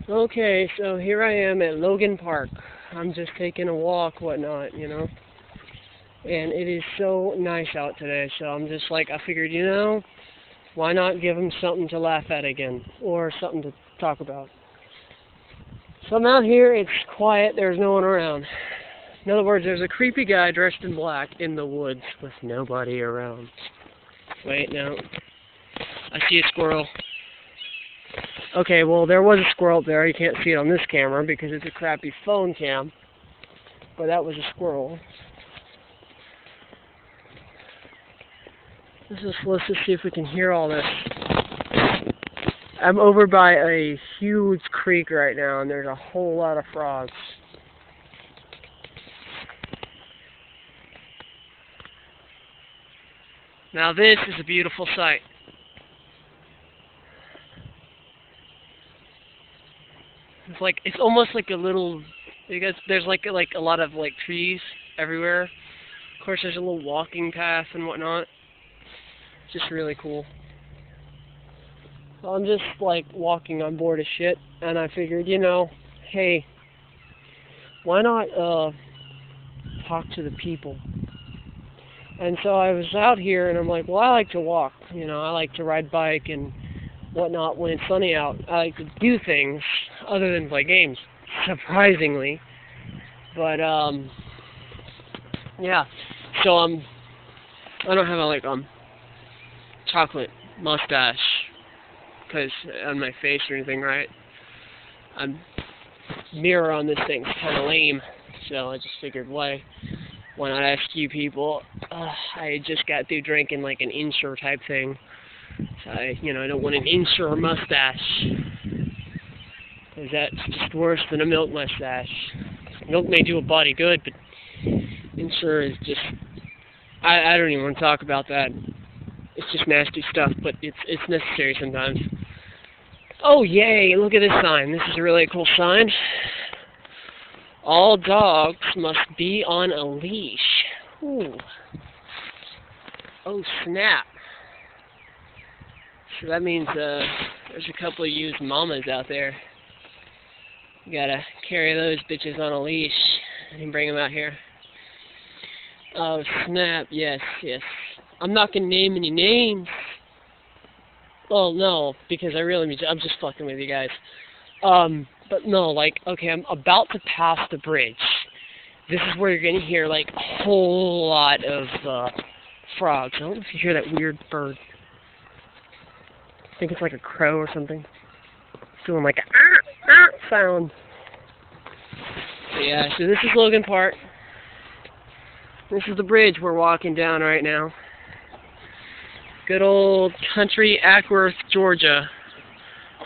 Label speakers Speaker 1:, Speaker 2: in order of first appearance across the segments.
Speaker 1: Okay, so here I am at Logan Park. I'm just taking a walk, whatnot, you know. And it is so nice out today, so I'm just like, I figured, you know, why not give them something to laugh at again, or something to talk about. So I'm out here, it's quiet, there's no one around. In other words, there's a creepy guy dressed in black in the woods with nobody around. Wait, no. I see a squirrel. Okay, well, there was a squirrel there. You can't see it on this camera because it's a crappy phone cam. But that was a squirrel. Let's just see if we can hear all this. I'm over by a huge creek right now, and there's a whole lot of frogs. Now this is a beautiful sight. It's almost like a little, because there's like a lot of trees everywhere. Of course, there's a little walking path and whatnot. It's just really cool. So I'm just walking on board of shit, and I figured, you know, hey, why not talk to the people? And so I was out here, and I'm like, well, I like to walk. You know, I like to ride bike and whatnot when it's sunny out. I like to do things other than play games, surprisingly. But yeah. So I don't have a chocolate mustache because on my face or anything, right? Mirror on this thing's kind of lame, so I just figured why not ask you people. I just got through drinking an Insure type thing. So I don't want an Insure mustache, because that's just worse than a milk mustache. Milk may do a body good, but Insure is just, I don't even want to talk about that. It's just nasty stuff, but it's necessary sometimes. Oh yay, look at this sign. This is a really cool sign. All dogs must be on a leash. Ooh. Oh snap. So that means there's a couple of used mamas out there. You gotta carry those bitches on a leash and bring them out here. Oh snap, yes. I'm not gonna name any names. Well, no, because I'm just fucking with you guys. But no, okay, I'm about to pass the bridge. This is where you're gonna hear a whole lot of frogs. I don't know if you hear that weird bird. I think it's like a crow or something. It's doing like a sound. So yeah, so this is Logan Park. This is the bridge we're walking down right now. Good old country Ackworth, Georgia.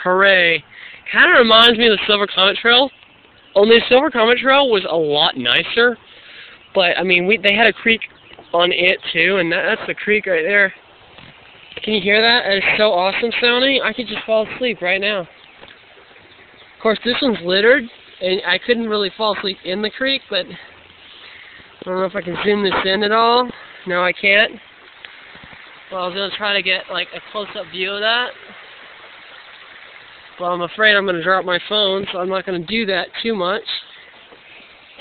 Speaker 1: Hooray. Kind of reminds me of the Silver Comet Trail. Only the Silver Comet Trail was a lot nicer. But, I mean, they had a creek on it, too, and that's the creek right there. Can you hear that? That is so awesome sounding. I could just fall asleep right now. Of course, this one's littered, and I couldn't really fall asleep in the creek, but I don't know if I can zoom this in at all. No, I can't. Well, I was going to try to get, a close-up view of that. Well, I'm afraid I'm going to drop my phone, so I'm not going to do that too much.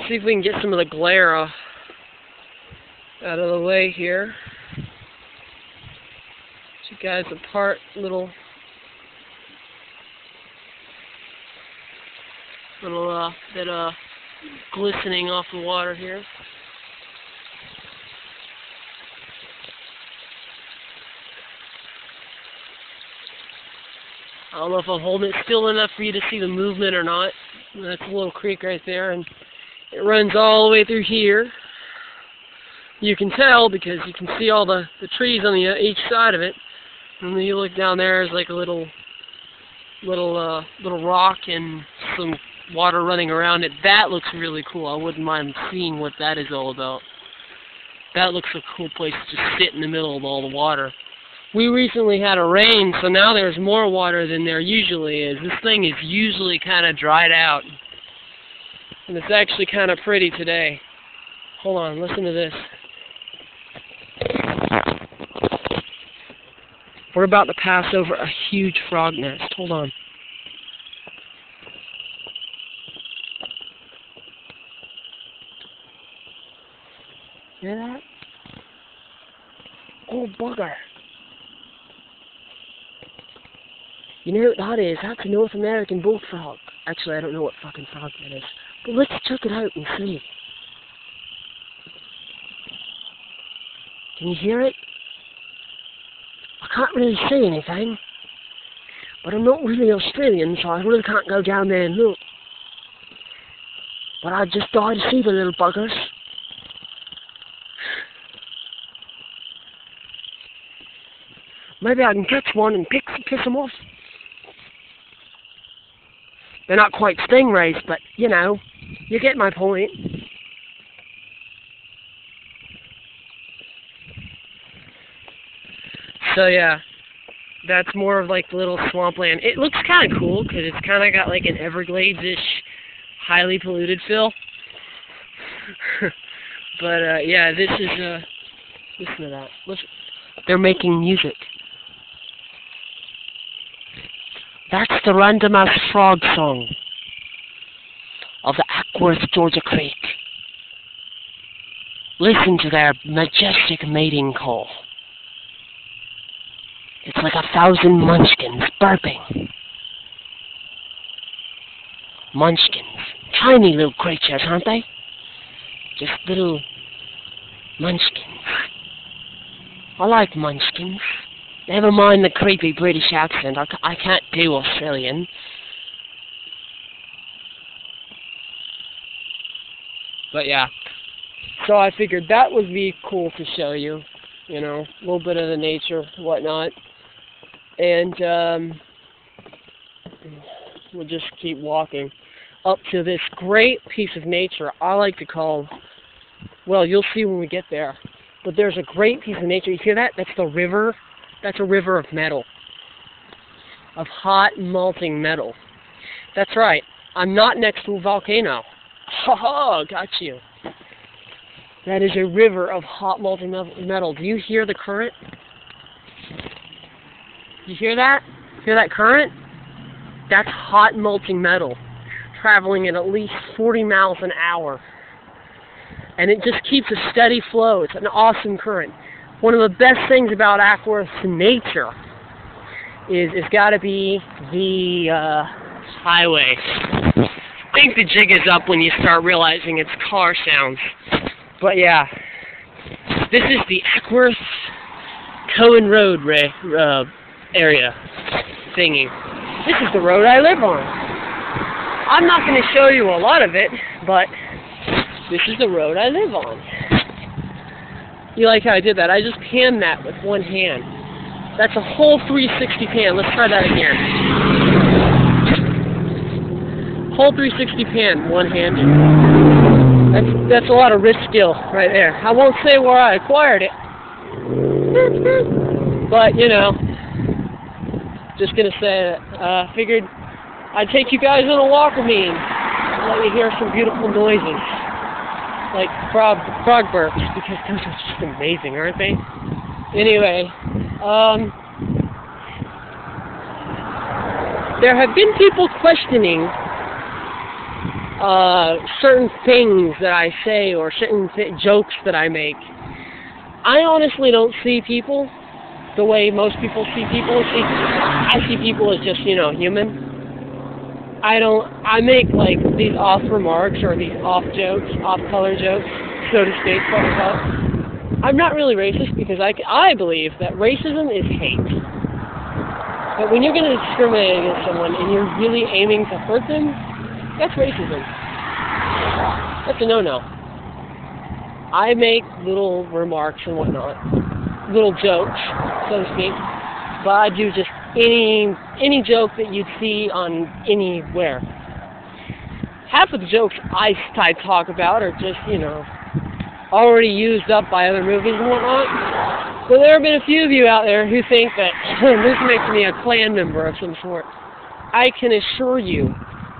Speaker 1: See if we can get some of the glare out of the way here. You guys apart, little bit glistening off the water here. I don't know if I'm holding it still enough for you to see the movement or not. That's a little creek right there, and it runs all the way through here. You can tell because you can see all the trees on each side of it. And then you look down there, there's a little rock and some water running around it. That looks really cool. I wouldn't mind seeing what that is all about. That looks a cool place to just sit in the middle of all the water. We recently had a rain, so now there's more water than there usually is. This thing is usually kind of dried out. And it's actually kind of pretty today. Hold on, listen to this. We're about to pass over a huge frog nest. Hold on. hear that? Oh, bugger. You know what that is? That's a North American bullfrog. Actually, I don't know what fucking frog that is. But let's check it out and see. Can you hear it? I can't really see anything. But I'm not really Australian, so I really can't go down there and look. But I just died to see the little buggers. Maybe I can catch one and piss them off. They're not quite stingrays, but, you know, you get my point. So, yeah, that's more of like the little swampland. It looks kind of cool, because it's kind of got like an Everglades-ish, highly polluted feel. But, yeah, this is, listen to that. Listen. They're making music. That's the random-ass frog song of the Ackworth, Georgia Creek. Listen to their majestic mating call. It's like 1,000 munchkins burping. Munchkins. Tiny little creatures, aren't they? Just little munchkins. I like munchkins. Never mind the creepy British accent. I can't do Australian. But yeah. So I figured that would be cool to show you. You know, a little bit of the nature, whatnot. And we'll just keep walking up to this great piece of nature I like to call, well, you'll see when we get there. But there's a great piece of nature. You hear that? That's the river. That's a river of metal. Of hot, melting metal. That's right. I'm not next to a volcano. Ha ha, got you. That is a river of hot, molten metal. Do you hear the current? You hear that? Hear that current? That's hot, molten metal. Traveling at least 40 miles an hour. And it just keeps a steady flow. It's an awesome current. One of the best things about Ackworth's nature is it's got to be the highway. I think the jig is up when you start realizing it's car sounds. But yeah, this is the Ackworth Cohen Road area thingy. This is the road I live on. I'm not going to show you a lot of it, but this is the road I live on. You like how I did that? I just panned that with one hand. That's a whole 360 pan. Let's try that again. Whole 360 pan, one-handed. That's a lot of wrist skill right there. I won't say where I acquired it. But, you know, just going to say that. Figured I'd take you guys on a walk with me and let you hear some beautiful noises. Like frog burps, because those are just amazing, aren't they? Anyway, there have been people questioning certain things that I say or certain jokes that I make. I honestly don't see people the way most people see people. I see people as just, you know, human. I make like these off remarks or these off jokes, off color jokes, so to speak, quote unquote. I'm not really racist because I believe that racism is hate. But when you're going to discriminate against someone and you're really aiming to hurt them, that's racism. That's a no-no. I make little remarks and whatnot, little jokes, so to speak, but I do just any joke that you'd see on anywhere. Half of the jokes I talk about are just, you know, already used up by other movies and whatnot. But there have been a few of you out there who think that this makes me a Klan member of some sort. I can assure you,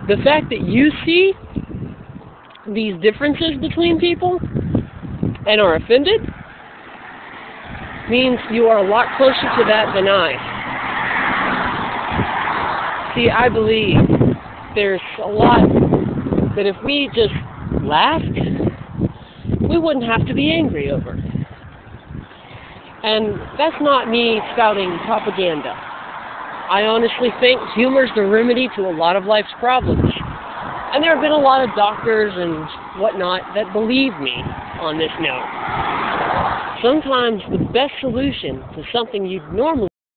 Speaker 1: the fact that you see these differences between people and are offended means you are a lot closer to that than I. See, I believe there's a lot that if we just laughed we wouldn't have to be angry over. And that's not me spouting propaganda. I honestly think humor's the remedy to a lot of life's problems. And there have been a lot of doctors and whatnot that believe me on this note. Sometimes the best solution to something you'd normally